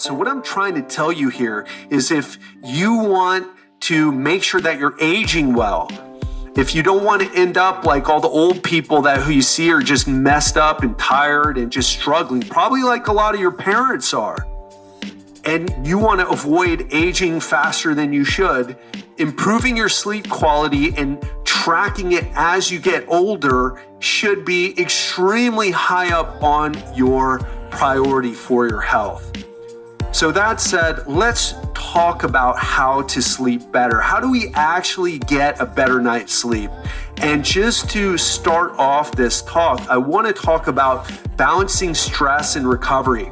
So what I'm trying to tell you here is if you want to make sure that you're aging well, if you don't want to end up like all the old people who you see are just messed up and tired and just struggling, probably like a lot of your parents are, and you want to avoid aging faster than you should, improving your sleep quality and tracking it as you get older should be extremely high up on your priority for your health. So that said, let's talk about how to sleep better. How do we actually get a better night's sleep? And just to start off this talk, I want to talk about balancing stress and recovery.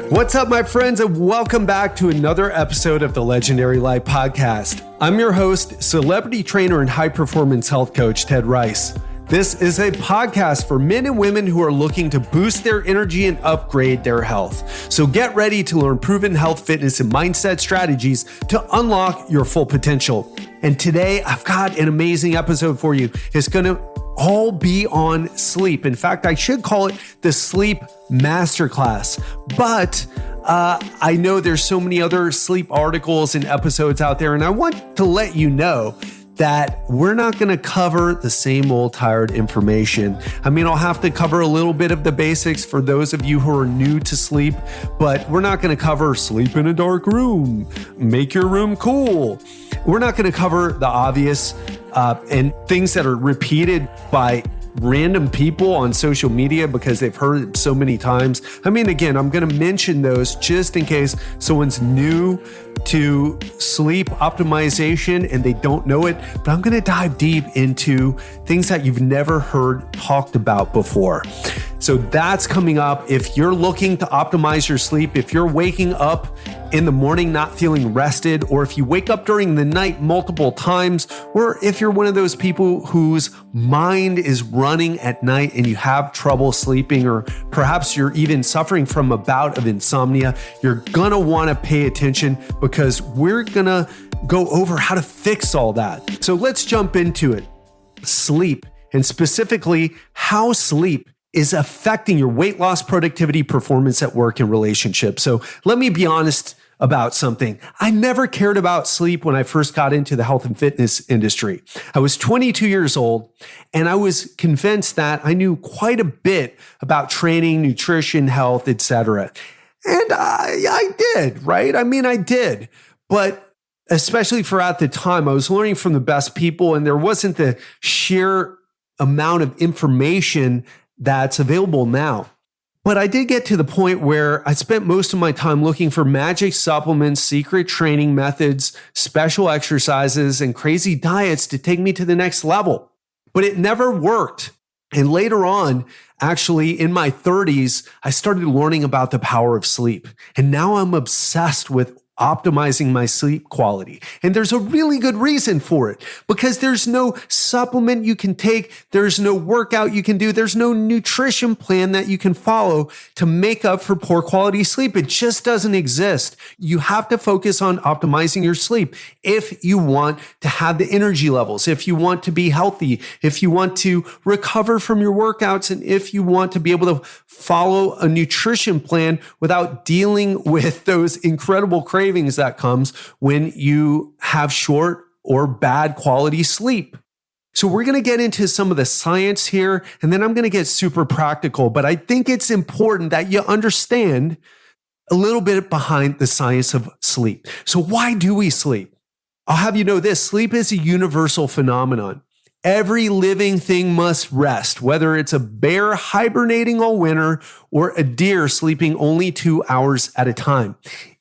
What's up, my friends, and welcome back to another episode of the Legendary Life Podcast. I'm your host, celebrity trainer and high-performance health coach, Ted Rice. This is a podcast for men and women who are looking to boost their energy and upgrade their health. So get ready to learn proven health, fitness, and mindset strategies to unlock your full potential. And today, I've got an amazing episode for you. It's going to all be on sleep. In fact, I should call it the Sleep Masterclass. But I know there's so many other sleep articles and episodes out there, and I want to let you know that we're not going to cover the same old tired information. I mean, I'll have to cover a little bit of the basics for those of you who are new to sleep, but we're not going to cover sleep in a dark room, make your room cool. We're not going to cover the obvious and things that are repeated by random people on social media because they've heard it so many times. I mean, again, I'm going to mention those just in case someone's new to sleep optimization and they don't know it, but I'm going to dive deep into things that you've never heard talked about before. So that's coming up. If you're looking to optimize your sleep, if you're waking up in the morning not feeling rested, or if you wake up during the night multiple times, or if you're one of those people whose mind is running at night and you have trouble sleeping, or perhaps you're even suffering from a bout of insomnia, you're gonna wanna pay attention because we're gonna go over how to fix all that. So let's jump into it. Sleep, and specifically how sleep is affecting your weight loss, productivity, performance at work, and relationships. So let me be honest about something. I never cared about sleep when I first got into the health and fitness industry. I was 22 years old, and I was convinced that I knew quite a bit about training, nutrition, health, etc. And I did, right? I mean, I did. But especially for at the time, I was learning from the best people, and there wasn't the sheer amount of information that's available now. But I did get to the point where I spent most of my time looking for magic supplements, secret training methods, special exercises, and crazy diets to take me to the next level. But it never worked. And later on, actually in my 30s, I started learning about the power of sleep. And now I'm obsessed with optimizing my sleep quality. And there's a really good reason for it, because there's no supplement you can take. There's no workout you can do. There's no nutrition plan that you can follow to make up for poor quality sleep. It just doesn't exist. You have to focus on optimizing your sleep if you want to have the energy levels, if you want to be healthy, if you want to recover from your workouts, and if you want to be able to follow a nutrition plan without dealing with those incredible cravings that comes when you have short or bad quality sleep. So we're going to get into some of the science here, and then I'm going to get super practical, but I think it's important that you understand a little bit behind the science of sleep. So why do we sleep? I'll have you know this: sleep is a universal phenomenon. Every living thing must rest, whether it's a bear hibernating all winter or a deer sleeping only 2 hours at a time.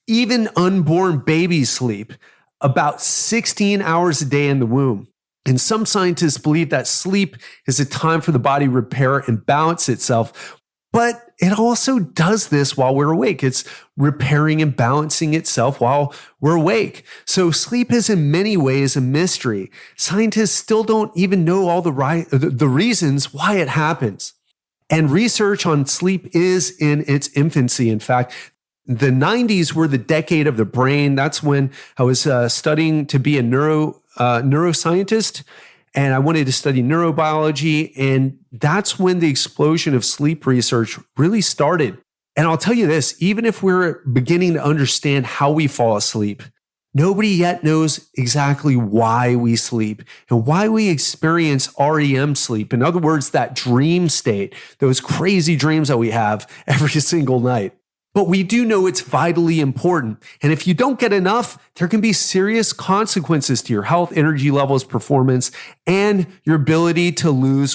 Even unborn babies sleep about 16 hours a day in the womb. And some scientists believe that sleep is a time for the body to repair and balance itself. But it also does this while we're awake. It's repairing and balancing itself while we're awake. So sleep is in many ways a mystery. Scientists still don't even know all the reasons why it happens. And research on sleep is in its infancy. In fact, the 90s were the decade of the brain. That's when I was studying to be a neuroscientist. and I wanted to study neurobiology. And that's when the explosion of sleep research really started. And I'll tell you this, even if we're beginning to understand how we fall asleep, nobody yet knows exactly why we sleep and why we experience REM sleep. In other words, that dream state, those crazy dreams that we have every single night. But we do know it's vitally important. And if you don't get enough, there can be serious consequences to your health, energy levels, performance, and your ability to lose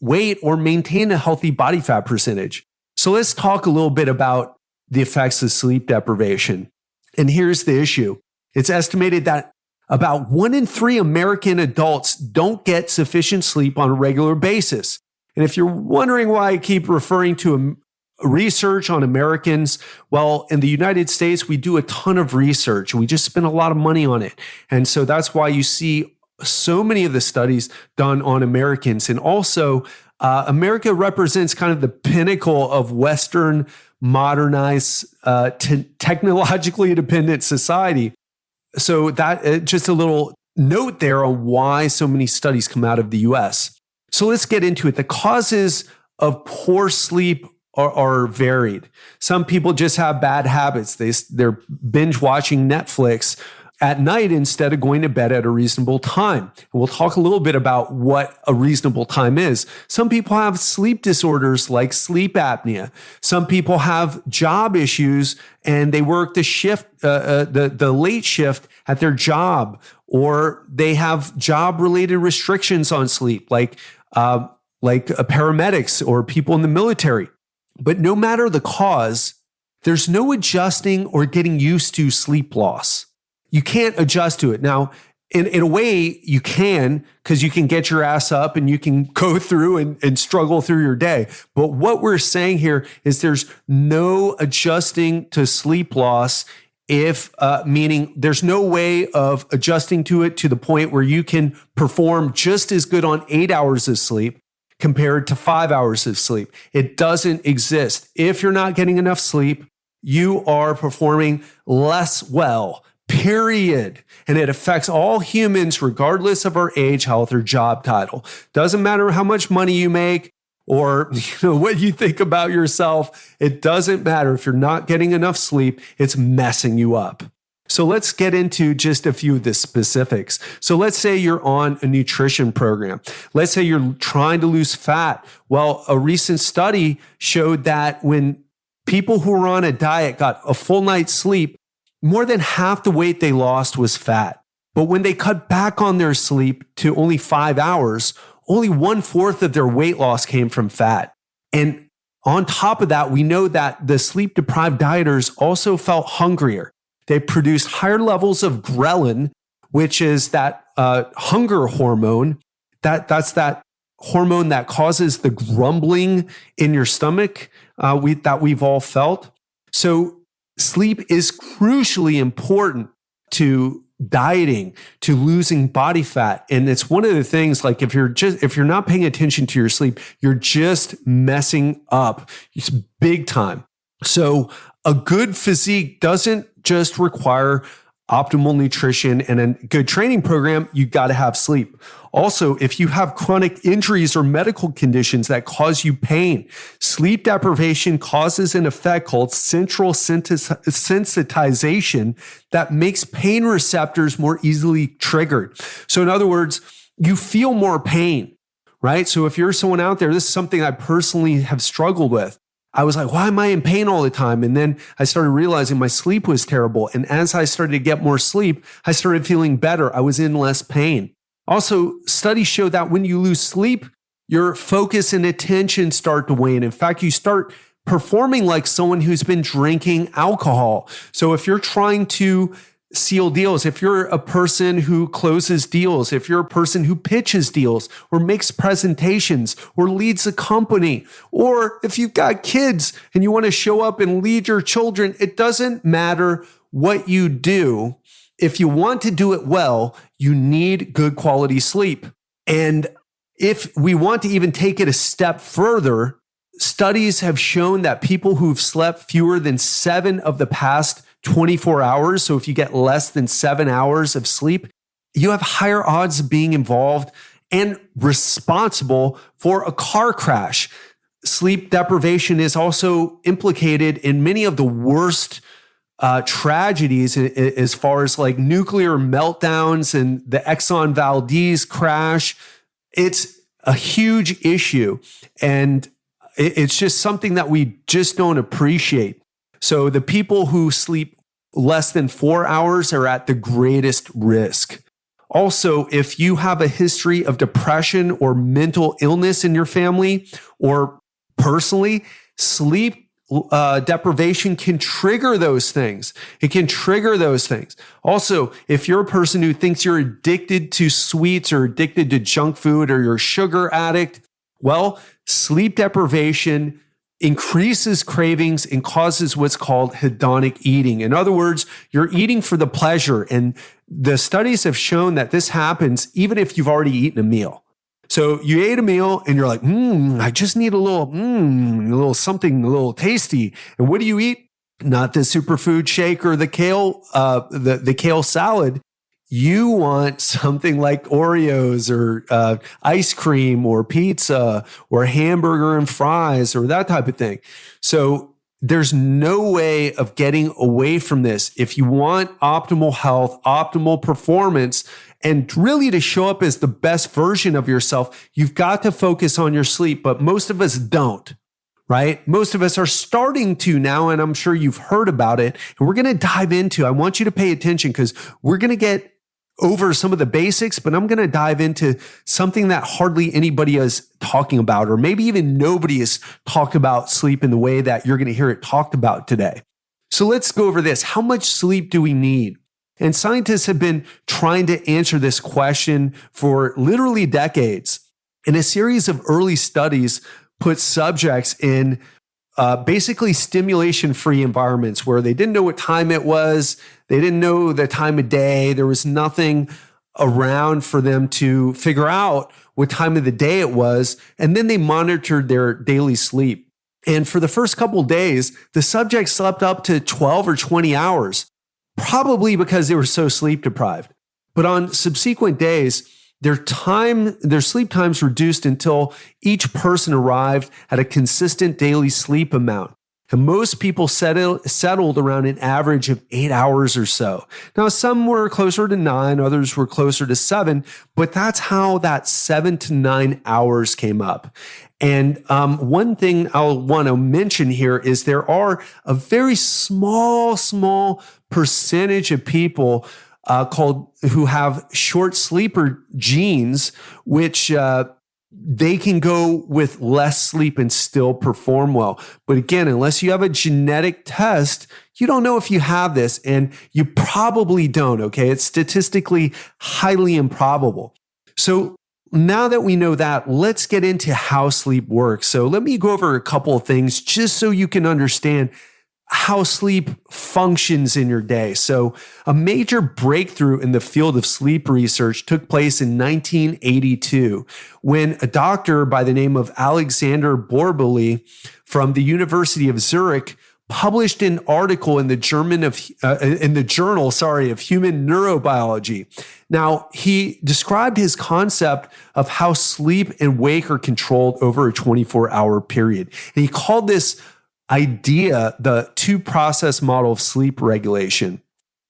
weight or maintain a healthy body fat percentage. So let's talk a little bit about the effects of sleep deprivation. And here's the issue. It's estimated that about 1 in 3 American adults don't get sufficient sleep on a regular basis. And if you're wondering why I keep referring to research on Americans, well, in the United States, we do a ton of research. We just spend a lot of money on it. And so that's why you see so many of the studies done on Americans. And also, America represents kind of the pinnacle of Western, modernized, technologically independent society. So that just a little note there on why so many studies come out of the US. So let's get into it. The causes of poor sleep are varied. Some people just have bad habits. They're binge watching Netflix at night instead of going to bed at a reasonable time. And we'll talk a little bit about what a reasonable time is. Some people have sleep disorders like sleep apnea. Some people have job issues and they work the shift, the late shift at their job, or they have job-related restrictions on sleep, like paramedics or people in the military. But no matter the cause, there's no adjusting or getting used to sleep loss. You can't adjust to it. Now, in a way, you can, because you can get your ass up and you can go through and struggle through your day. But what we're saying here is there's no adjusting to sleep loss, meaning there's no way of adjusting to it to the point where you can perform just as good on 8 hours of sleep compared to 5 hours of sleep. It doesn't exist. If you're not getting enough sleep, you are performing less well. Period. And it affects all humans regardless of our age, health, or job title. Doesn't matter how much money you make or what you think about yourself. It doesn't matter. If you're not getting enough sleep, it's messing you up. So let's get into just a few of the specifics. So let's say you're on a nutrition program. Let's say you're trying to lose fat. Well, a recent study showed that when people who were on a diet got a full night's sleep, more than half the weight they lost was fat. But when they cut back on their sleep to only 5 hours, only 1/4 of their weight loss came from fat. And on top of that, we know that the sleep deprived dieters also felt hungrier. They produced higher levels of ghrelin, which is that hunger hormone. That's that hormone that causes the grumbling in your stomach that we've all felt. So sleep is crucially important to dieting, to losing body fat. And it's one of the things, like if you're not paying attention to your sleep, you're just messing up. It's big time. So a good physique doesn't just require optimal nutrition and a good training program. You got to have sleep. Also, if you have chronic injuries or medical conditions that cause you pain, sleep deprivation causes an effect called central sensitization that makes pain receptors more easily triggered. So in other words, you feel more pain, right? So if you're someone out there, this is something I personally have struggled with. I was like, why am I in pain all the time? And then I started realizing my sleep was terrible. And as I started to get more sleep, I started feeling better. I was in less pain. Also, studies show that when you lose sleep, your focus and attention start to wane. In fact, you start performing like someone who's been drinking alcohol. So if you're trying to seal deals, if you're a person who closes deals, if you're a person who pitches deals or makes presentations or leads a company, or if you've got kids and you want to show up and lead your children, it doesn't matter what you do. If you want to do it well, you need good quality sleep. And if we want to even take it a step further, studies have shown that people who've slept fewer than 7 of the past 24 hours, so if you get less than 7 hours of sleep, you have higher odds of being involved and responsible for a car crash. Sleep deprivation is also implicated in many of the worst tragedies as far as like nuclear meltdowns and the Exxon Valdez crash. It's a huge issue, and it's just something that we just don't appreciate. So the people who sleep less than 4 hours are at the greatest risk. Also, if you have a history of depression or mental illness in your family or personally, sleep deprivation can trigger those things. It can trigger those things. Also, if you're a person who thinks you're addicted to sweets or addicted to junk food or you're a sugar addict, well, sleep deprivation increases cravings and causes what's called hedonic eating. In other words, you're eating for the pleasure. And the studies have shown that this happens even if you've already eaten a meal. So you ate a meal and you're like, I just need a little something, a little tasty. And what do you eat? Not the superfood shake or the kale, the kale salad. You want something like Oreos or ice cream or pizza or hamburger and fries or that type of thing. So there's no way of getting away from this. If you want optimal health, optimal performance, and really to show up as the best version of yourself, you've got to focus on your sleep. But most of us don't, right? Most of us are starting to now, and I'm sure you've heard about it. And we're going to dive into, I want you to pay attention because we're going to get over some of the basics, but I'm going to dive into something that hardly anybody is talking about, or maybe even nobody has talked about sleep in the way that you're going to hear it talked about today. So let's go over this. How much sleep do we need? And scientists have been trying to answer this question for literally decades. And a series of early studies put subjects in basically stimulation-free environments where they didn't know what time it was. They didn't know the time of day. There was nothing around for them to figure out what time of the day it was. And then they monitored their daily sleep. And for the first couple of days, the subjects slept up to 12 or 20 hours, probably because they were so sleep deprived. But on subsequent days, their sleep times reduced until each person arrived at a consistent daily sleep amount. And most people settled around an average of 8 hours or so. Now, some were closer to 9, others were closer to 7, but that's how that 7 to 9 hours came up. And one thing I'll want to mention here is there are a very small percentage of people who have short sleeper genes, which they can go with less sleep and still perform well. But again, unless you have a genetic test, you don't know if you have this, and you probably don't, okay? It's statistically highly improbable. So now that we know that, let's get into how sleep works. So let me go over a couple of things just so you can understand how sleep functions in your day. So a major breakthrough in the field of sleep research took place in 1982 when a doctor by the name of Alexander Borbeli from the University of Zurich published an article in the journal of human neurobiology. Now, he described his concept of how sleep and wake are controlled over a 24-hour period. And he called this idea the two-process model of sleep regulation.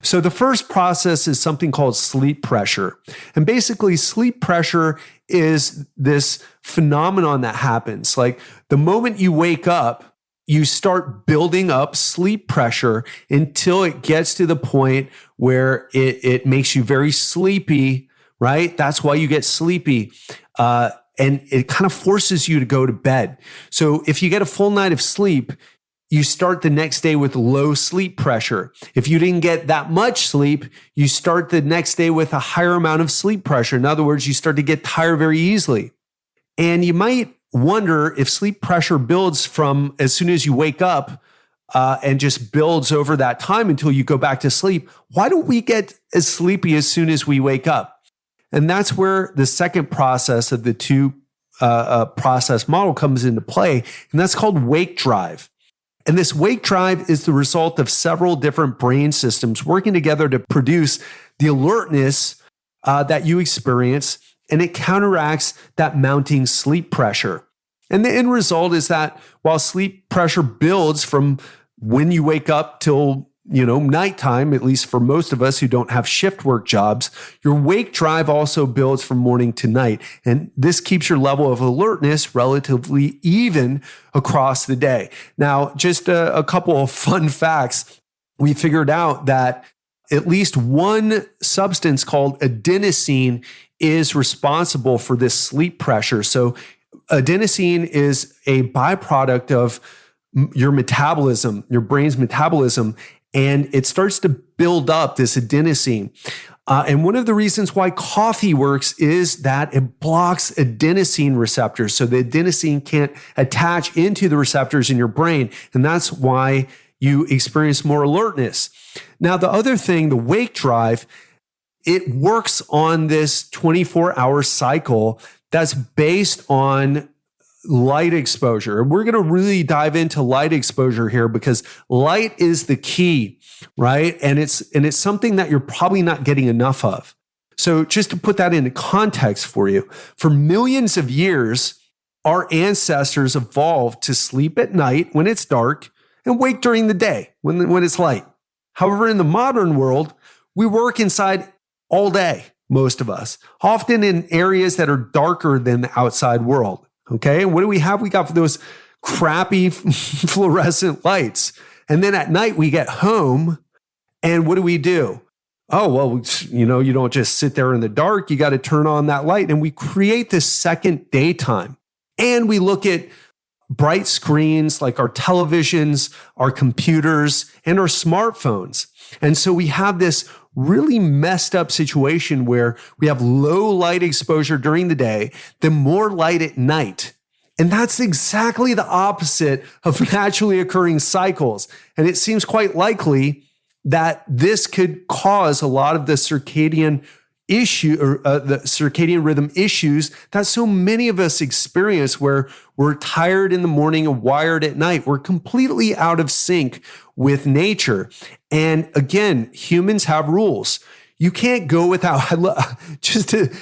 So the first process is something called sleep pressure. And basically, sleep pressure is this phenomenon that happens. Like the moment you wake up, you start building up sleep pressure until it gets to the point where it makes you very sleepy, right? That's why you get sleepy. And it kind of forces you to go to bed. So if you get a full night of sleep, you start the next day with low sleep pressure. If you didn't get that much sleep, you start the next day with a higher amount of sleep pressure. In other words, you start to get tired very easily. And you might wonder if sleep pressure builds from as soon as you wake up and just builds over that time until you go back to sleep. Why don't we get as sleepy as soon as we wake up? And that's where the second process of the two process model comes into play. And that's called wake drive. And this wake drive is the result of several different brain systems working together to produce the alertness that you experience and it counteracts that mounting sleep pressure. And the end result is that while sleep pressure builds from when you wake up till nighttime, at least for most of us who don't have shift work jobs, your wake drive also builds from morning to night. And this keeps your level of alertness relatively even across the day. Now, just a couple of fun facts. We figured out that at least one substance called adenosine is responsible for this sleep pressure. So adenosine is a byproduct of your metabolism, your brain's metabolism, and it starts to build up this adenosine. And one of the reasons why coffee works is that it blocks adenosine receptors. So the adenosine can't attach into the receptors in your brain. And that's why you experience more alertness. Now, the other thing, the wake drive, it works on this 24-hour cycle that's based on light exposure. And we're going to really dive into light exposure here because light is the key, right? And it's something that you're probably not getting enough of. So just to put that into context for you, for millions of years, our ancestors evolved to sleep at night when it's dark and wake during the day when it's light. However, in the modern world, we work inside all day, most of us, often in areas that are darker than the outside world. Okay, what do we have? We got those crappy fluorescent lights. And then at night we get home and what do? Oh, well, you don't just sit there in the dark. You got to turn on that light. And we create this second daytime. And we look at bright screens like our televisions, our computers, and our smartphones. And so we have this really messed up situation where we have low light exposure during the day, then more light at night. And that's exactly the opposite of naturally occurring cycles. And it seems quite likely that this could cause a lot of the circadian the circadian rhythm issues that so many of us experience, where we're tired in the morning and wired at night. We're completely out of sync with nature. And again, humans have rules. You can't go without, just to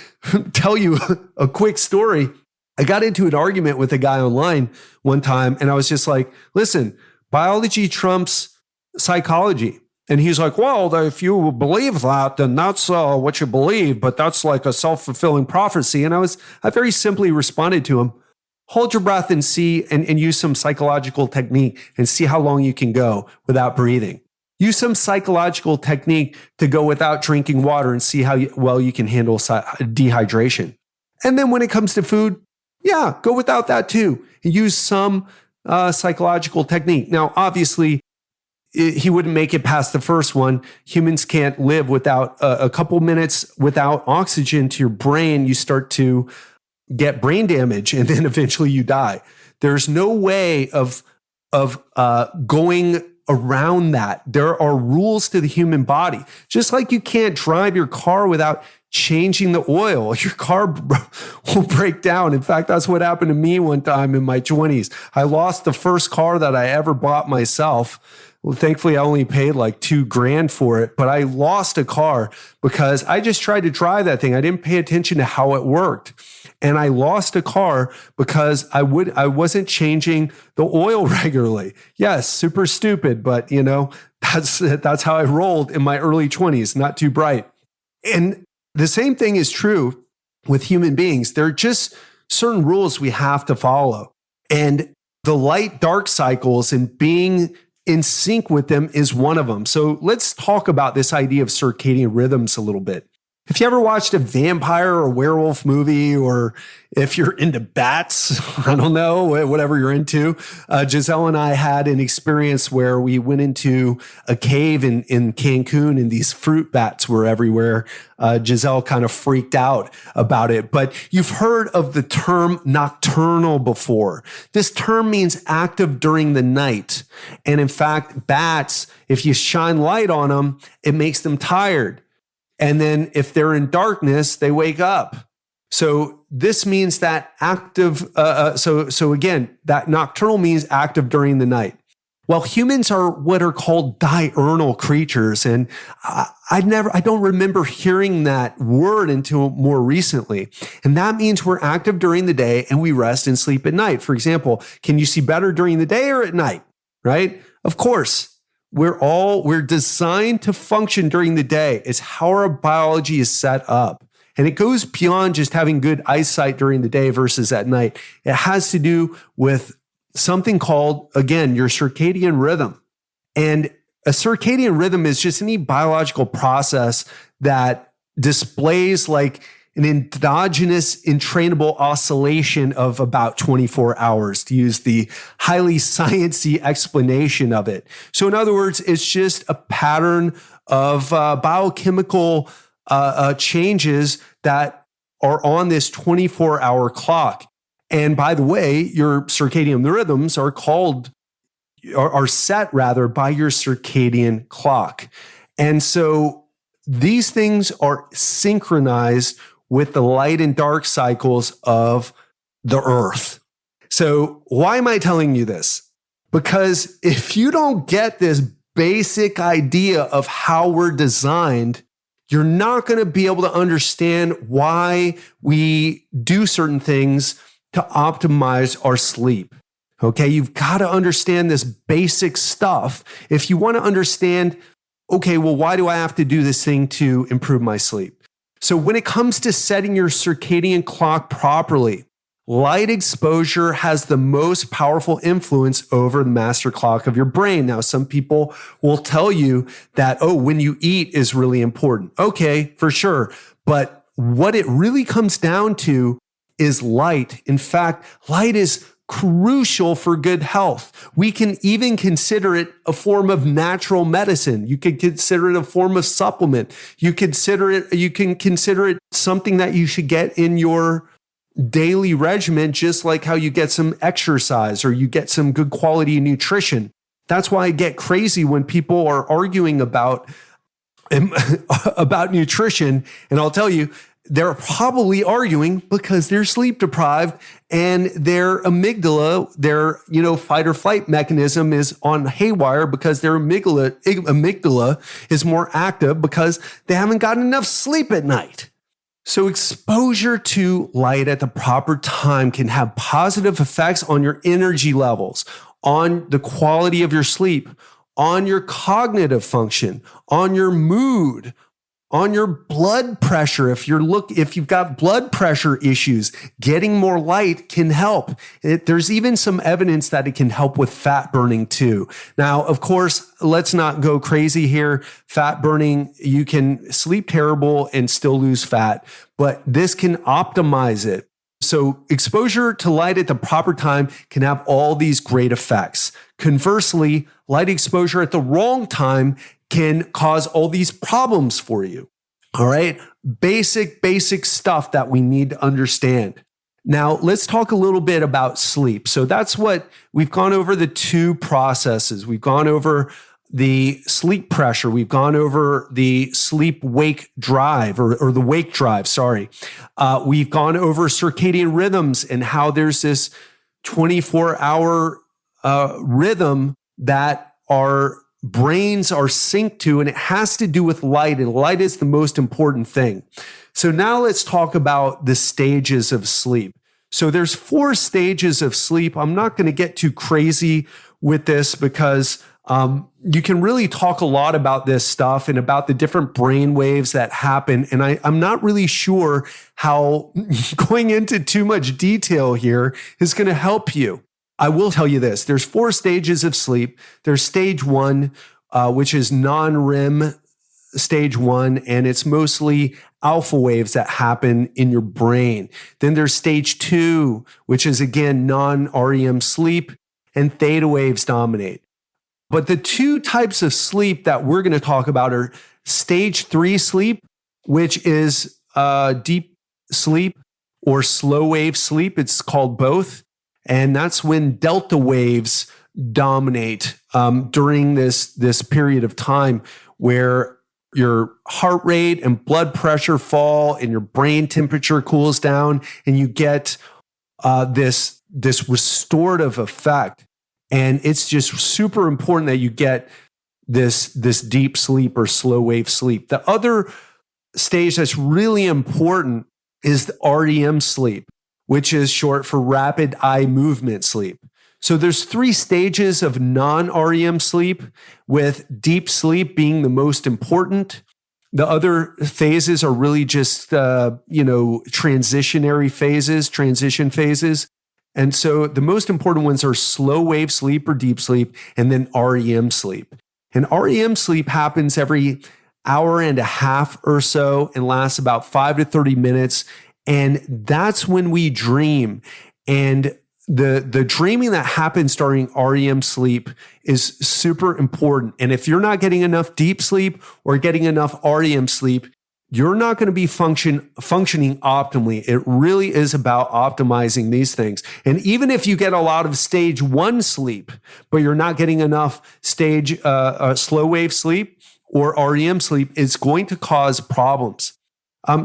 tell you a quick story. I got into an argument with a guy online one time and I was just like, listen, biology trumps psychology. And he's like, well, if you believe that, then that's what you believe, but that's like a self-fulfilling prophecy. And I very simply responded to him, hold your breath and see, and use some psychological technique and see how long you can go without breathing. Use some psychological technique to go without drinking water and see how well you can handle dehydration. And then when it comes to food, yeah, go without that too. And use some psychological technique. Now, obviously, he wouldn't make it past the first one. Humans can't live without a couple minutes without oxygen to your brain. You start to get brain damage and then eventually you die. There's no way of going around that. There are rules to the human body. Just like you can't drive your car without changing the oil. Your car will break down. In fact, that's what happened to me one time in my 20s. I lost the first car that I ever bought myself. Well, thankfully, I only paid like $2,000 for it, but I lost a car because I just tried to drive that thing. I didn't pay attention to how it worked. And I lost a car because I wasn't changing the oil regularly. Yes, super stupid, but that's how I rolled in my early 20s, not too bright. And the same thing is true with human beings. There are just certain rules we have to follow. And the light dark cycles and being in sync with them is one of them. So let's talk about this idea of circadian rhythms a little bit. If you ever watched a vampire or werewolf movie, or if you're into bats, I don't know, whatever you're into, Giselle and I had an experience where we went into a cave in Cancun and these fruit bats were everywhere. Giselle kind of freaked out about it, but you've heard of the term nocturnal before. This term means active during the night. And in fact, bats, if you shine light on them, it makes them tired. And then if they're in darkness, they wake up. So this means that active, so again, that nocturnal means active during the night. Well, humans are what are called diurnal creatures. And I don't remember hearing that word until more recently. And that means we're active during the day and we rest and sleep at night. For example, can you see better during the day or at night? Right? Of course. We're designed to function during the day. It's how our biology is set up. And it goes beyond just having good eyesight during the day versus at night. It has to do with something called, again, your circadian rhythm. And a circadian rhythm is just any biological process that displays like an endogenous entrainable oscillation of about 24 hours, to use the highly sciencey explanation of it. So in other words, it's just a pattern of biochemical changes that are on this 24-hour clock. And by the way, your circadian rhythms are set rather by your circadian clock. And so these things are synchronized with the light and dark cycles of the earth. So why am I telling you this? Because if you don't get this basic idea of how we're designed, you're not going to be able to understand why we do certain things to optimize our sleep. Okay, you've got to understand this basic stuff if you want to understand, okay, well, why do I have to do this thing to improve my sleep? So when it comes to setting your circadian clock properly, light exposure has the most powerful influence over the master clock of your brain. Now, some people will tell you that, when you eat is really important. Okay, for sure. But what it really comes down to is light. In fact, light is crucial for good health. We can even consider it a form of natural medicine. You could consider it a form of supplement. You can consider it something that you should get in your daily regimen, just like how you get some exercise or you get some good quality nutrition. That's why I get crazy when people are arguing about nutrition. And I'll tell you, they're probably arguing because they're sleep deprived and their amygdala, their fight or flight mechanism is on haywire because their amygdala is more active because they haven't gotten enough sleep at night. So exposure to light at the proper time can have positive effects on your energy levels, on the quality of your sleep, on your cognitive function, on your mood, on your blood pressure. If you've got blood pressure issues, getting more light can help. There's even some evidence that it can help with fat burning too. Now, of course, let's not go crazy here. Fat burning, you can sleep terrible and still lose fat, but this can optimize it. So exposure to light at the proper time can have all these great effects. Conversely, light exposure at the wrong time can cause all these problems for you. All right. Basic stuff that we need to understand. Now, let's talk a little bit about sleep. So that's what we've gone over, the two processes. We've gone over the sleep pressure. We've gone over the sleep-wake drive or the wake drive. Sorry. We've gone over circadian rhythms and how there's this 24-hour rhythm that our brains are synced to, and it has to do with light, and light is the most important thing. So now let's talk about the stages of sleep. So there's 4 stages of sleep. I'm not going to get too crazy with this because you can really talk a lot about this stuff and about the different brain waves that happen. And I'm not really sure how going into too much detail here is going to help you. I will tell you this. There's 4 stages of sleep. There's stage 1, which is non-REM stage 1, and it's mostly alpha waves that happen in your brain. Then there's stage 2, which is again non-REM sleep, and theta waves dominate. But the 2 types of sleep that we're going to talk about are stage 3 sleep, which is deep sleep or slow wave sleep. It's called both. And that's when delta waves dominate during this period of time where your heart rate and blood pressure fall and your brain temperature cools down and you get this restorative effect. And it's just super important that you get this deep sleep or slow wave sleep. The other stage that's really important is the REM sleep, which is short for rapid eye movement sleep. So there's 3 stages of non-REM sleep, with deep sleep being the most important. The other phases are really just, transition phases. And so the most important ones are slow wave sleep or deep sleep, and then REM sleep. And REM sleep happens every hour and a half or so and lasts about 5 to 30 minutes. And that's when we dream. And the dreaming that happens during REM sleep is super important. And if you're not getting enough deep sleep or getting enough REM sleep, you're not going to be functioning optimally. It really is about optimizing these things. And even if you get a lot of stage 1 sleep, but you're not getting enough stage slow wave sleep or REM sleep, it's going to cause problems.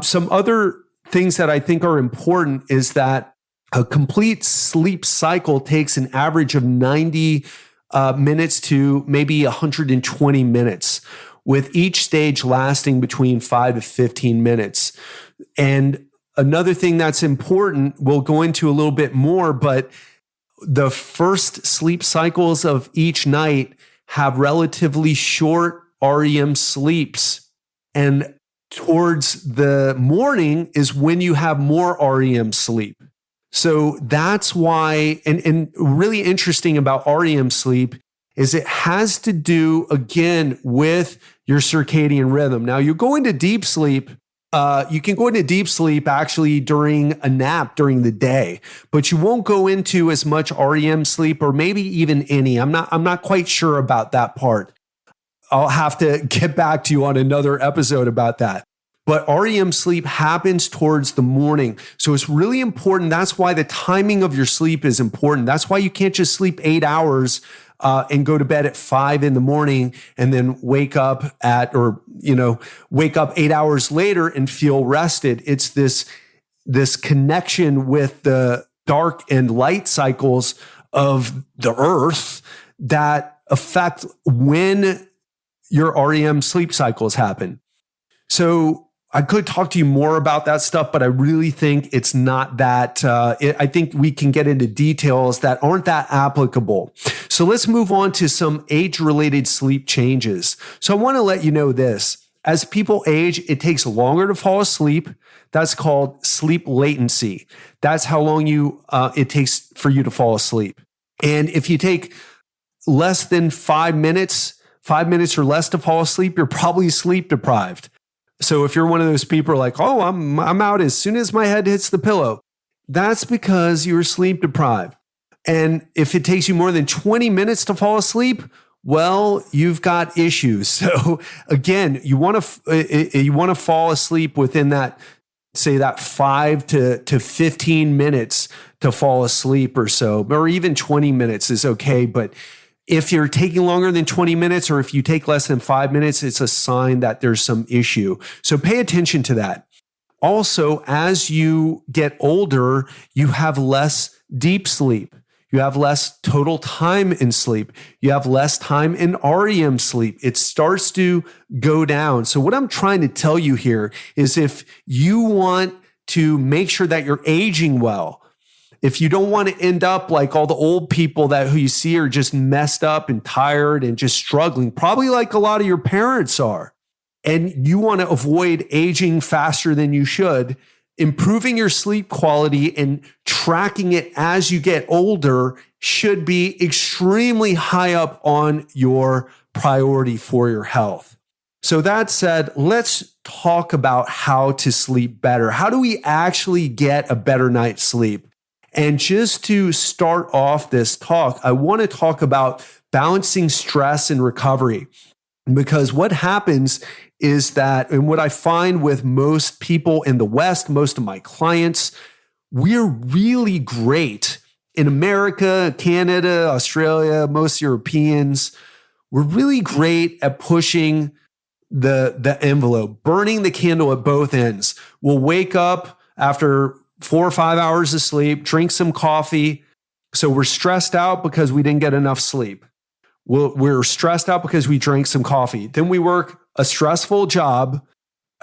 Some other things that I think are important is that a complete sleep cycle takes an average of 90 minutes to maybe 120 minutes, with each stage lasting between 5 to 15 minutes. And another thing that's important, we'll go into a little bit more, but the first sleep cycles of each night have relatively short REM sleeps. And towards the morning is when you have more REM sleep. So that's why, and really interesting about REM sleep is it has to do, again, with your circadian rhythm. Now, you go into deep sleep. You can go into deep sleep actually during a nap during the day, but you won't go into as much REM sleep, or maybe even any. I'm not quite sure about that part. I'll have to get back to you on another episode about that. But REM sleep happens towards the morning. So it's really important. That's why the timing of your sleep is important. That's why you can't just sleep 8 hours and go to bed at 5 in the morning and then wake up 8 hours later and feel rested. It's this connection with the dark and light cycles of the earth that affect when your REM sleep cycles happen. So I could talk to you more about that stuff, but I really think it's not that, I think we can get into details that aren't that applicable. So let's move on to some age-related sleep changes. So I want to let you know this. As people age, it takes longer to fall asleep. That's called sleep latency. That's how long it takes for you to fall asleep. And if you take less than 5 minutes or less to fall asleep, you're probably sleep deprived. So if you're one of those people like, oh, I'm out as soon as my head hits the pillow, that's because you're sleep deprived. And if it takes you more than 20 minutes to fall asleep, well, you've got issues. So again, you want to fall asleep within that 5 to 15 minutes to fall asleep or so, or even 20 minutes is okay. But if you're taking longer than 20 minutes, or if you take less than 5 minutes, it's a sign that there's some issue. So pay attention to that. Also, as you get older, you have less deep sleep. You have less total time in sleep. You have less time in REM sleep. It starts to go down. So what I'm trying to tell you here is, if you want to make sure that you're aging well, if you don't want to end up like all the old people who you see are just messed up and tired and just struggling, probably like a lot of your parents are, and you want to avoid aging faster than you should, improving your sleep quality and tracking it as you get older should be extremely high up on your priority for your health. So that said, let's talk about how to sleep better. How do we actually get a better night's sleep? And just to start off this talk, I want to talk about balancing stress and recovery. Because what happens is that, and what I find with most people in the West, most of my clients, we're really great in America, Canada, Australia, most Europeans. We're really great at pushing the envelope, burning the candle at both ends. We'll wake up after 4 or 5 hours of sleep, drink some coffee, So we're stressed out because we didn't get enough sleep. We're stressed out because we drank some coffee. Then we work a stressful job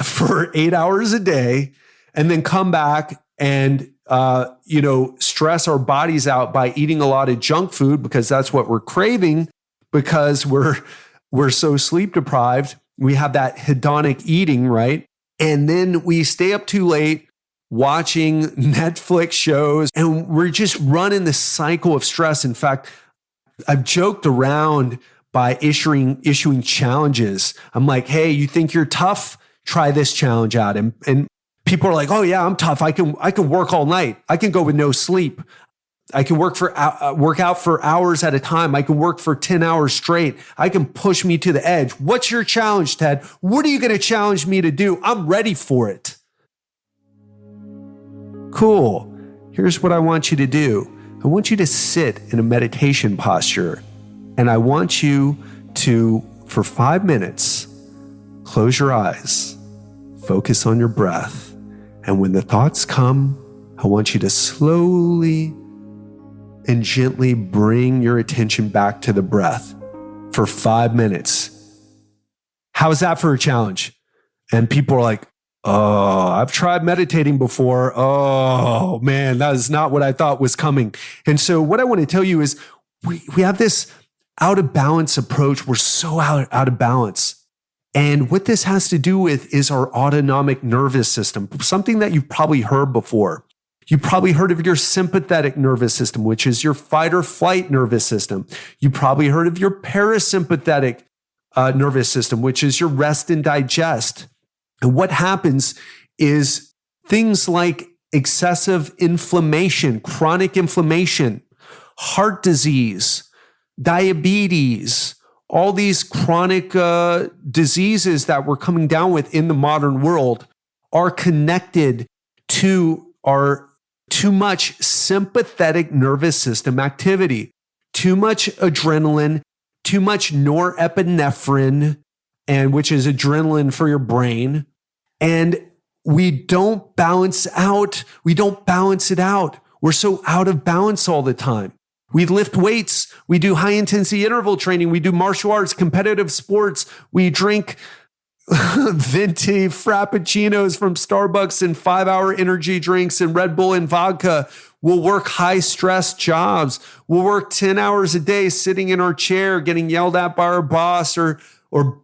for 8 hours a day and then come back and stress our bodies out by eating a lot of junk food because that's what we're craving because we're so sleep deprived. We have that hedonic eating, right? And then we stay up too late watching Netflix shows and we're just running this cycle of stress. In fact, I've joked around by issuing challenges. I'm like, hey, you think you're tough? Try this challenge out. And people are like, oh yeah, I'm tough. I can work all night. I can go with no sleep. I can work out for hours at a time. I can work for 10 hours straight. I can push me to the edge. What's your challenge, Ted? What are you going to challenge me to do? I'm ready for it. Cool. Here's what I want you to do. I want you to sit in a meditation posture. And I want you to, for 5 minutes, close your eyes, focus on your breath. And when the thoughts come, I want you to slowly and gently bring your attention back to the breath for 5 minutes. How's that for a challenge? And people are like, oh, I've tried meditating before. Oh man, that is not what I thought was coming. And so what I want to tell you is we have this out of balance approach. We're so out of balance. And what this has to do with is our autonomic nervous system, something that you've probably heard before. You probably heard of your sympathetic nervous system, which is your fight or flight nervous system. You probably heard of your parasympathetic nervous system, which is your rest and digest. And what happens is things like excessive inflammation, chronic inflammation, heart disease, diabetes, all these chronic diseases that we're coming down with in the modern world are connected to our too much sympathetic nervous system activity, too much adrenaline, too much norepinephrine, and which is adrenaline for your brain. And we don't balance out. We don't balance it out. We're so out of balance all the time. We lift weights. We do high intensity interval training. We do martial arts, competitive sports. We drink venti frappuccinos from Starbucks and 5-hour energy drinks and Red Bull and vodka. We'll work high stress jobs. We'll work 10 hours a day sitting in our chair, getting yelled at by our boss or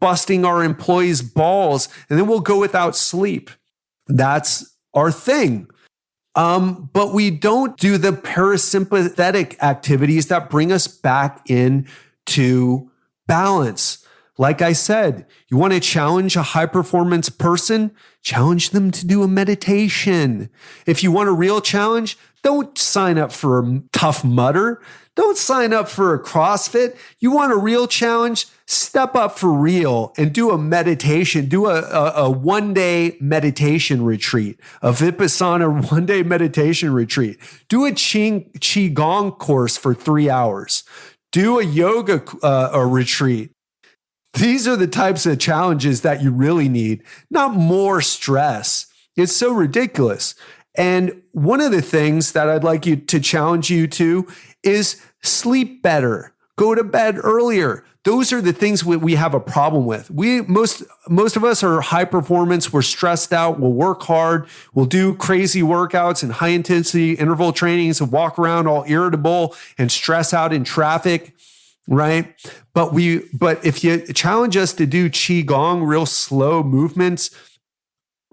busting our employees' balls. And then we'll go without sleep. That's our thing. But we don't do the parasympathetic activities that bring us back into balance. Like I said, you want to challenge a high performance person, challenge them to do a meditation. If you want a real challenge, don't sign up for a Tough Mudder. Don't sign up for a CrossFit. You want a real challenge? Step up for real and do a meditation. Do a one-day meditation retreat, a Vipassana one-day meditation retreat. Do a Qigong course for 3 hours. Do a yoga retreat. These are the types of challenges that you really need, not more stress. It's so ridiculous. And one of the things that I'd like you to challenge you to is sleep better, go to bed earlier. Those are the things we have a problem with. Most of us are high performance. We're stressed out. We'll work hard. We'll do crazy workouts and high intensity interval trainings and walk around all irritable and stress out in traffic. Right. But if you challenge us to do Qigong, real slow movements,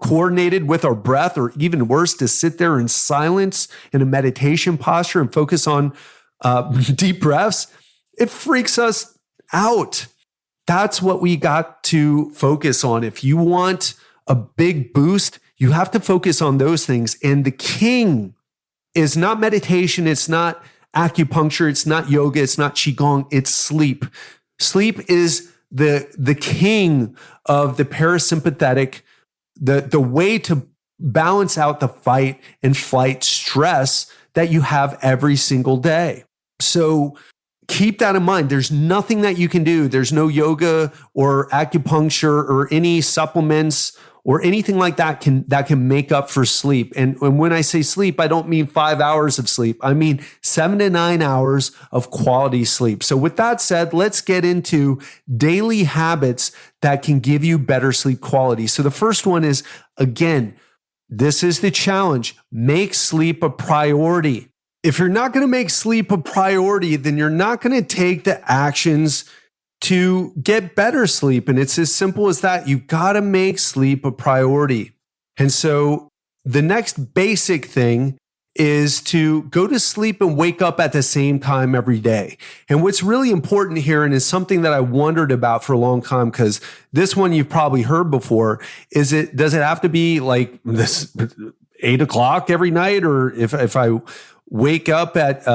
coordinated with our breath, or even worse, to sit there in silence in a meditation posture and focus on deep breaths, it freaks us out. That's what we got to focus on. If you want a big boost, you have to focus on those things. And the king is not meditation. It's not acupuncture, it's not yoga, it's not Qigong, it's sleep. Sleep is the king of the parasympathetic, the way to balance out the fight and flight stress that you have every single day. So keep that in mind. There's nothing that you can do. There's no yoga or acupuncture or any supplements or anything like that can make up for sleep. And when I say sleep, I don't mean 5 hours of sleep. I mean 7 to 9 hours of quality sleep. So with that said, let's get into daily habits that can give you better sleep quality. So the first one is, again, this is the challenge. Make sleep a priority. If you're not going to make sleep a priority, then you're not going to take the actions to get better sleep. And it's as simple as that. You've got to make sleep a priority. And so the next basic thing is to go to sleep and wake up at the same time every day. And what's really important here, and is something that I wondered about for a long time, because this one you've probably heard before, does it have to be like this 8 o'clock every night? Or if I wake up at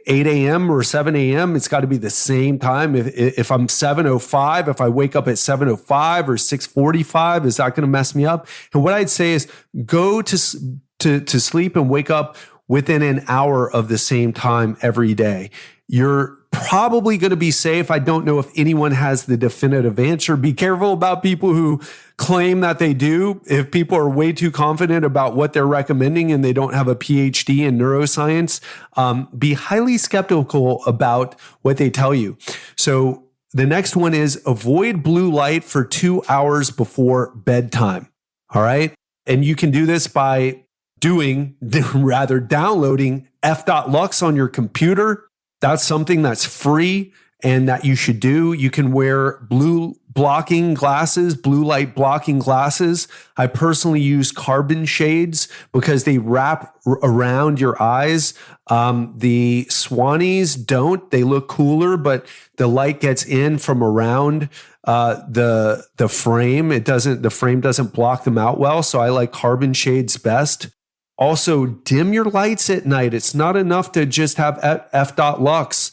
8 a.m. or 7 a.m., it's got to be the same time. If I'm 7:05, if I wake up at 7:05 or 6:45, is that going to mess me up? And what I'd say is go to sleep and wake up within an hour of the same time every day. You're probably going to be safe. I don't know if anyone has the definitive answer. Be careful about people who claim that they do. If people are way too confident about what they're recommending and they don't have a PhD in neuroscience, be highly skeptical about what they tell you. So the next one is avoid blue light for 2 hours before bedtime. All right. And you can do this by downloading f.lux on your computer. That's something that's free and that you should do. You can wear blue light blocking glasses. I personally use carbon shades because they wrap around your eyes. The Swannies don't. They look cooler, but the light gets in from around the frame. The frame doesn't block them out well. So I like carbon shades best. Also, dim your lights at night. It's not enough to just have f.lux.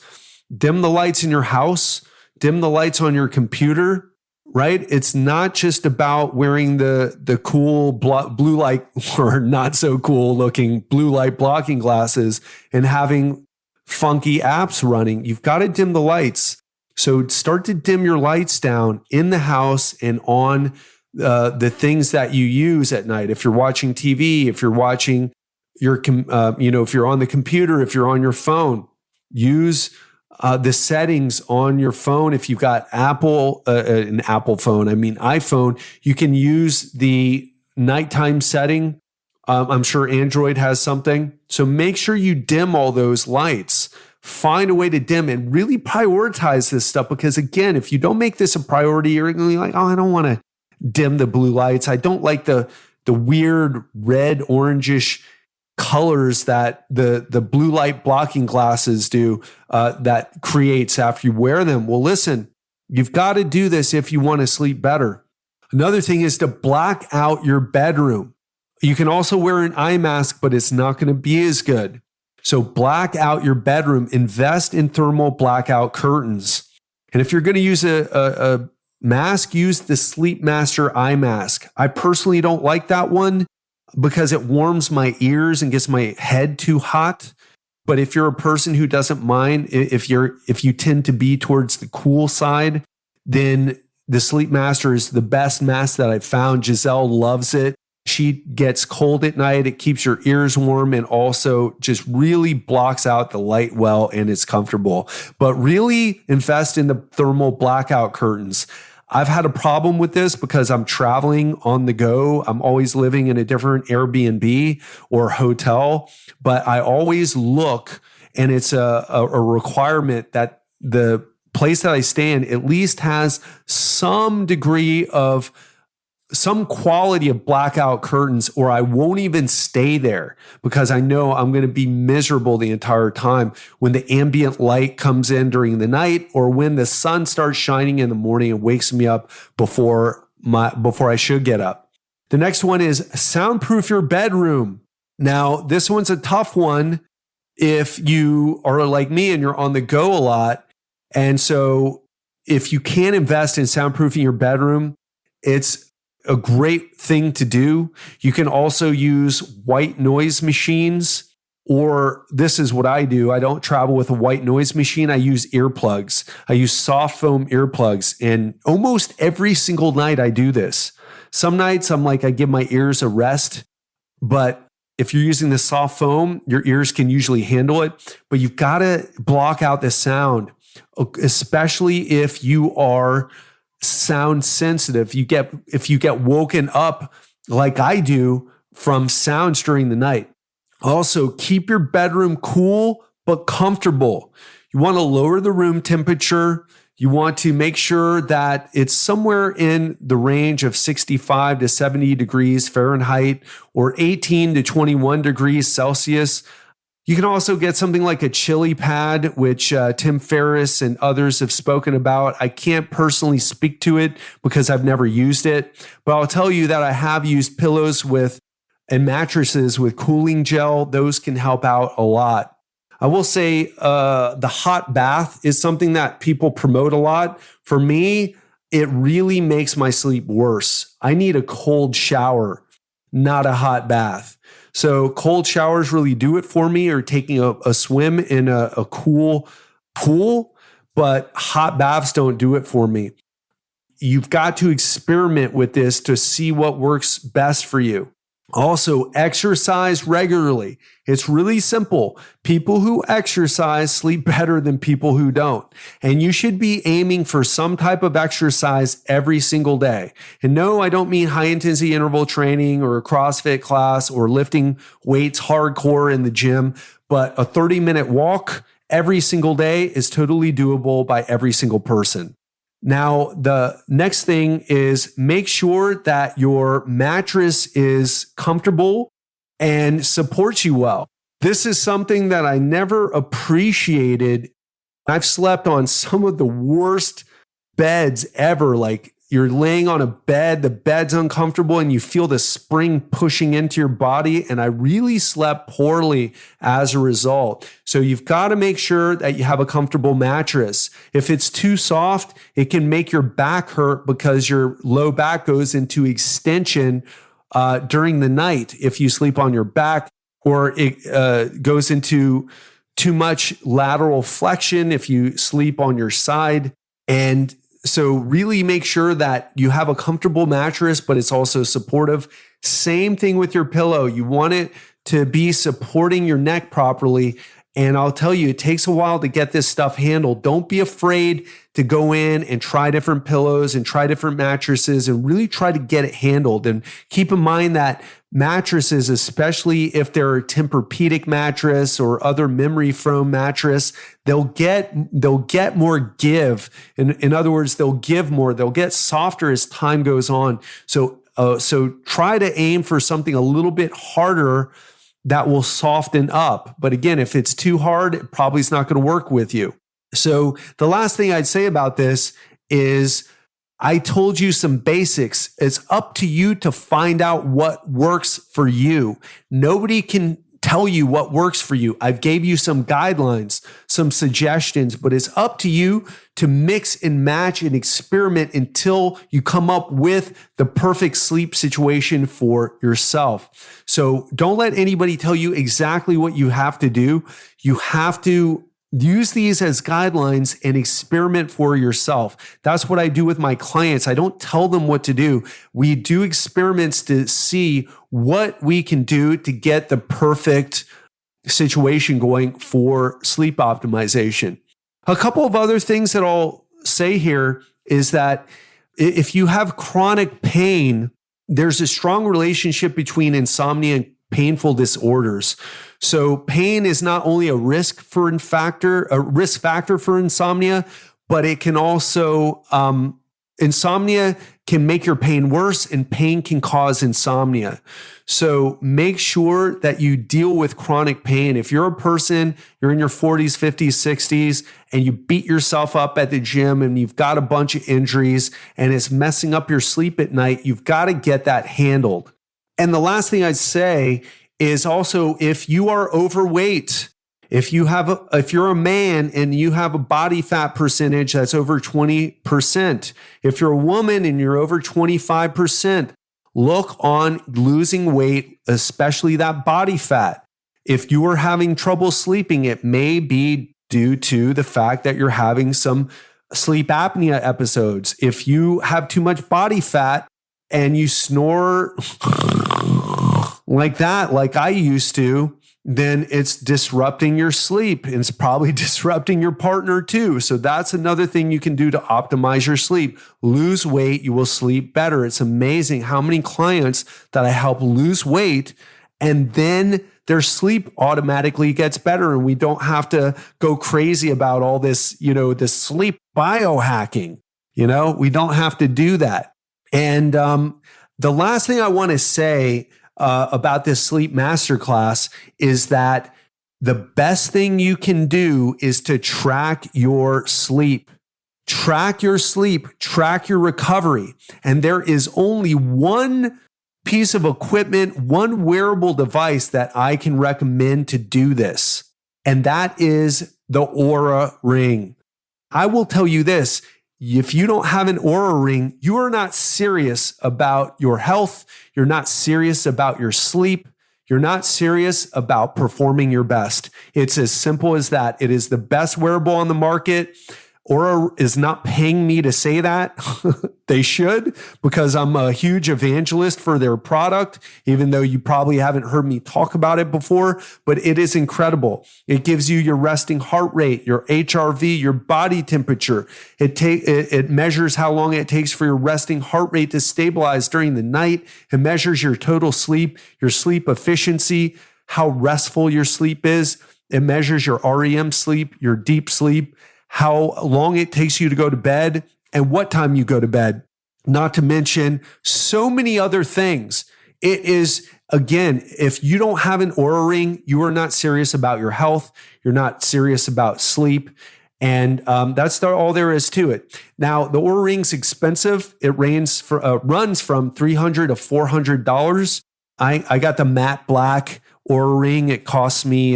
Dim the lights in your house. Dim the lights on your computer, right? It's not just about wearing the cool blue light or not so cool looking blue light blocking glasses and having funky apps running. You've got to dim the lights. So start to dim your lights down in the house and on the things that you use at night. If you're watching TV, if you're watching if you're on the computer, if you're on your phone, use the settings on your phone. If you've got an Apple phone, iPhone, you can use the nighttime setting. I'm sure Android has something. So make sure you dim all those lights. Find a way to dim and really prioritize this stuff. Because again, if you don't make this a priority, you're going to be like, oh, I don't want to dim the blue lights. I don't like the weird red, orangish colors that the blue light blocking glasses do that creates after you wear them. Well, listen, you've got to do this if you want to sleep better. Another thing is to black out your bedroom. You can also wear an eye mask, but it's not going to be as good. So black out your bedroom. Invest in thermal blackout curtains. And if you're going to use a mask, use the Sleep Master eye mask. I personally don't like that one because it warms my ears and gets my head too hot. But if you're a person who doesn't mind, if you tend to be towards the cool side, then the Sleep Master is the best mask that I've found. Giselle loves it. She gets cold at night. It keeps your ears warm and also just really blocks out the light well, and it's comfortable. But really invest in the thermal blackout curtains. I've had a problem with this because I'm traveling on the go. I'm always living in a different Airbnb or hotel, but I always look, and it's a requirement that the place that I stay in at least has some degree of some quality of blackout curtains, or I won't even stay there because I know I'm going to be miserable the entire time when the ambient light comes in during the night or when the sun starts shining in the morning and wakes me up before I should get up. The next one is soundproof your bedroom. Now, this one's a tough one if you are like me and you're on the go a lot. And so if you can't invest in soundproofing your bedroom, it's a great thing to do. You can also use white noise machines, or this is what I do. I don't travel with a white noise machine. I use earplugs. I use soft foam earplugs, and almost every single night I do this. Some nights I give my ears a rest, but if you're using the soft foam, your ears can usually handle it, but you've got to block out the sound, especially if you are sound sensitive. If you get woken up like I do from sounds during the night. Also, keep your bedroom cool but comfortable. You want to lower the room temperature. You want to make sure that it's somewhere in the range of 65 to 70 degrees Fahrenheit or 18 to 21 degrees Celsius. You can also get something like a chili pad, which Tim Ferriss and others have spoken about. I can't personally speak to it because I've never used it, but I'll tell you that I have used pillows and mattresses with cooling gel. Those can help out a lot. I will say the hot bath is something that people promote a lot. For me, it really makes my sleep worse. I need a cold shower, not a hot bath. So cold showers really do it for me, or taking a swim in a cool pool, but hot baths don't do it for me. You've got to experiment with this to see what works best for you. Also, exercise regularly. It's really simple. People who exercise sleep better than people who don't. And you should be aiming for some type of exercise every single day. And no, I don't mean high intensity interval training or a CrossFit class or lifting weights hardcore in the gym, but a 30-minute walk every single day is totally doable by every single person. Now, the next thing is make sure that your mattress is comfortable and supports you well. This is something that I never appreciated. I've slept on some of the worst beds ever. Like, you're laying on a bed, the bed's uncomfortable, and you feel the spring pushing into your body. And I really slept poorly as a result. So you've got to make sure that you have a comfortable mattress. If it's too soft, it can make your back hurt because your low back goes into extension during the night if you sleep on your back, or it goes into too much lateral flexion if you sleep on your side. And so really make sure that you have a comfortable mattress, but it's also supportive. Same thing with your pillow. You want it to be supporting your neck properly. And I'll tell you, it takes a while to get this stuff handled. Don't be afraid to go in and try different pillows and try different mattresses and really try to get it handled. And keep in mind that mattresses, especially if they're a Tempur-Pedic mattress or other memory foam mattress, they'll get more give. In other words, they'll give more. They'll get softer as time goes on. So try to aim for something a little bit harder that will soften up. But again, if it's too hard, it probably is not going to work with you. So the last thing I'd say about this is I told you some basics. It's up to you to find out what works for you. Nobody can tell you what works for you. I've gave you some guidelines, some suggestions, but it's up to you to mix and match and experiment until you come up with the perfect sleep situation for yourself. So don't let anybody tell you exactly what you have to do. You have to use these as guidelines and experiment for yourself. That's what I do with my clients. I don't tell them what to do. We do experiments to see what we can do to get the perfect situation going for sleep optimization. A couple of other things that I'll say here is that if you have chronic pain, there's a strong relationship between insomnia and painful disorders. So pain is not only a risk factor for insomnia, but it can also, insomnia can make your pain worse, and pain can cause insomnia. So make sure that you deal with chronic pain. If you're a person, you're in your 40s, 50s, 60s, and you beat yourself up at the gym and you've got a bunch of injuries and it's messing up your sleep at night, you've got to get that handled. And the last thing I'd say is also, if you are overweight, if you're a man and you have a body fat percentage that's over 20%, if you're a woman and you're over 25%, look on losing weight, especially that body fat. If you are having trouble sleeping, it may be due to the fact that you're having some sleep apnea episodes. If you have too much body fat, and you snore like that, like I used to, then it's disrupting your sleep. And it's probably disrupting your partner too. So that's another thing you can do to optimize your sleep. Lose weight, you will sleep better. It's amazing how many clients that I help lose weight and then their sleep automatically gets better. And we don't have to go crazy about all this, this sleep biohacking. We don't have to do that. And the last thing I want to say about this sleep masterclass is that the best thing you can do is to track your sleep. Track your sleep, track your recovery. And there is only one piece of equipment, one wearable device that I can recommend to do this. And that is the Oura Ring. I will tell you this. If you don't have an Oura Ring, you are not serious about your health. You're not serious about your sleep. You're not serious about performing your best. It's as simple as that. It is the best wearable on the market. Oura is not paying me to say that. They should, because I'm a huge evangelist for their product, even though you probably haven't heard me talk about it before, but it is incredible. It gives you your resting heart rate, your HRV, your body temperature. It measures how long it takes for your resting heart rate to stabilize during the night. It measures your total sleep, your sleep efficiency, how restful your sleep is. It measures your REM sleep, your deep sleep, how long it takes you to go to bed, and what time you go to bed, not to mention so many other things. It is, again, if you don't have an Oura Ring, you are not serious about your health. You're not serious about sleep. And that's all there is to it. Now, the Oura Ring's expensive. It runs from $300 to $400. I got the matte black Oura Ring. It costs me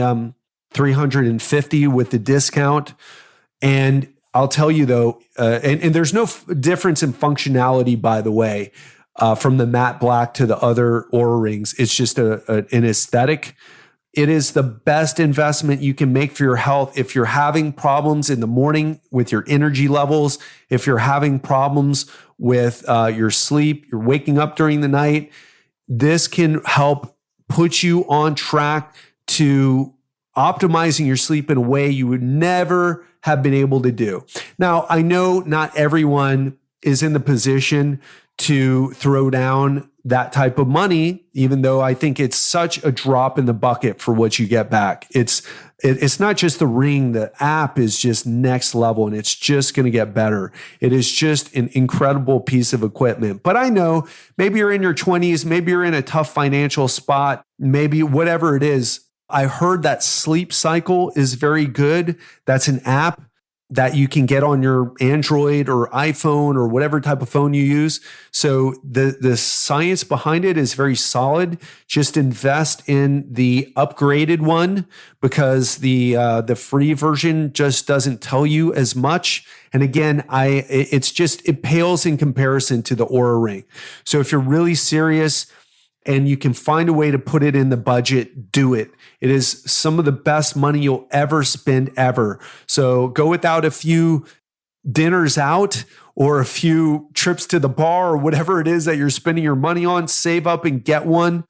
$350 with the discount. And I'll tell you though, and there's no difference in functionality, by the way, from the matte black to the other Oura Rings. It's just an aesthetic. It is the best investment you can make for your health. If you're having problems in the morning with your energy levels, if you're having problems with your sleep, you're waking up during the night, this can help put you on track to optimizing your sleep in a way you would never have been able to do. Now, I know not everyone is in the position to throw down that type of money, even though I think it's such a drop in the bucket for what you get back. It's not just the ring, the app is just next level and it's just going to get better. It is just an incredible piece of equipment. But I know maybe you're in your 20s, maybe you're in a tough financial spot, maybe whatever it is. I heard that Sleep Cycle is very good. That's an app that you can get on your Android or iPhone or whatever type of phone you use. So the science behind it is very solid. Just invest in the upgraded one because the free version just doesn't tell you as much. And again, it pales in comparison to the Oura Ring. So if you're really serious and you can find a way to put it in the budget, do it. It is some of the best money you'll ever spend ever. So go without a few dinners out or a few trips to the bar or whatever it is that you're spending your money on. Save up and get one.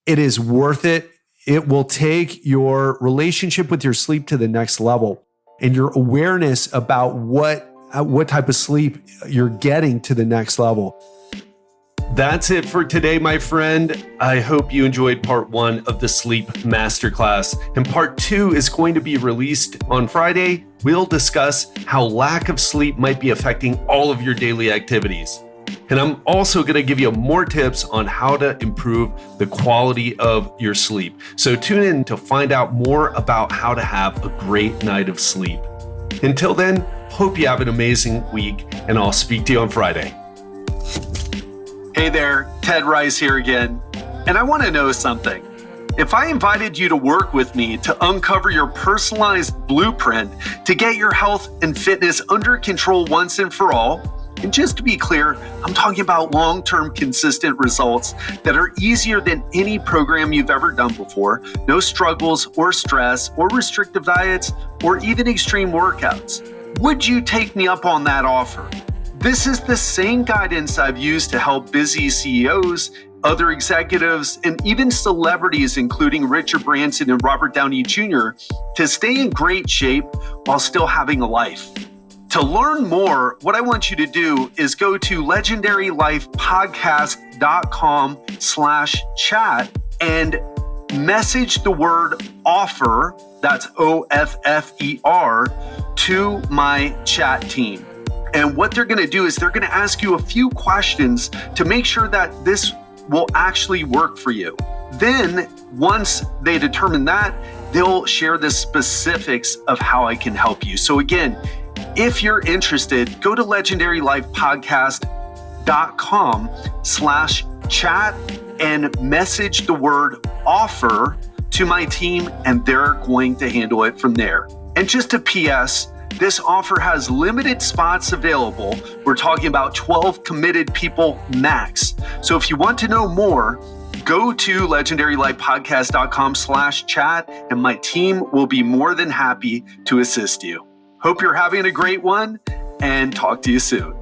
It is worth it. It will take your relationship with your sleep to the next level and your awareness about what type of sleep you're getting to the next level. That's it for today, my friend. I hope you enjoyed part 1 of the Sleep Masterclass. And part 2 is going to be released on Friday. We'll discuss how lack of sleep might be affecting all of your daily activities. And I'm also going to give you more tips on how to improve the quality of your sleep. So tune in to find out more about how to have a great night of sleep. Until then, hope you have an amazing week, and I'll speak to you on Friday. Hey there, Ted Rice here again. And I want to know something. If I invited you to work with me to uncover your personalized blueprint to get your health and fitness under control once and for all, and just to be clear, I'm talking about long-term consistent results that are easier than any program you've ever done before, no struggles or stress or restrictive diets or even extreme workouts. Would you take me up on that offer? This is the same guidance I've used to help busy CEOs, other executives, and even celebrities, including Richard Branson and Robert Downey Jr., to stay in great shape while still having a life. To learn more, what I want you to do is go to legendarylifepodcast.com/chat and message the word offer, that's OFFER, to my chat team. And what they're going to do is they're going to ask you a few questions to make sure that this will actually work for you. Then, once they determine that, they'll share the specifics of how I can help you. So again, if you're interested, go to legendarylifepodcast.com/chat and message the word offer to my team, and they're going to handle it from there. And just a PS, this offer has limited spots available. We're talking about 12 committed people max. So if you want to know more, go to legendarylifepodcast.com/chat and my team will be more than happy to assist you. Hope you're having a great one and talk to you soon.